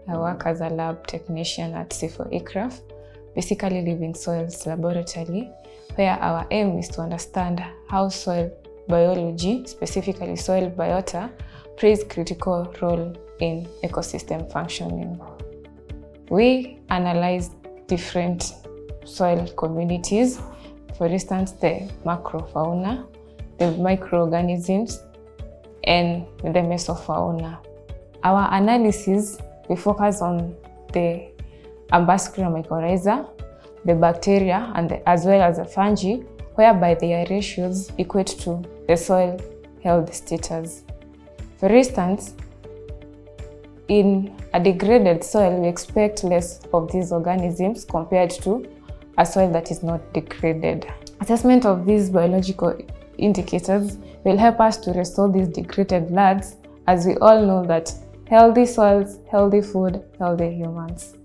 I work as a lab technician at CIFOR-ICRAF, basically living soils laboratory, where our aim is to understand how soil biology, specifically soil biota, plays a critical role in ecosystem functioning. We analyze different soil communities, for instance, the macrofauna, the microorganisms, and the mesofauna. Our analysis, we focus on the ambassador mycorrhiza, the bacteria, and as well as the fungi, whereby their ratios equate to the soil health status. For instance, in a degraded soil, we expect less of these organisms compared to a soil that is not degraded. Assessment of these biological indicators will help us to restore these degraded lands, as we all know that healthy soils, healthy food, healthy humans.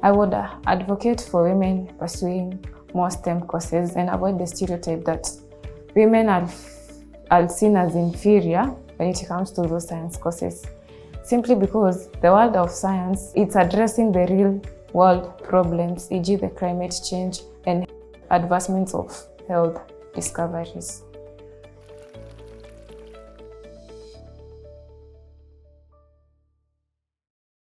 I would advocate for women pursuing more STEM courses and avoid the stereotype that women are seen as inferior when it comes to those science courses. Simply because the world of science, it's addressing the real world problems, e.g. the climate change and advancements of health discoveries.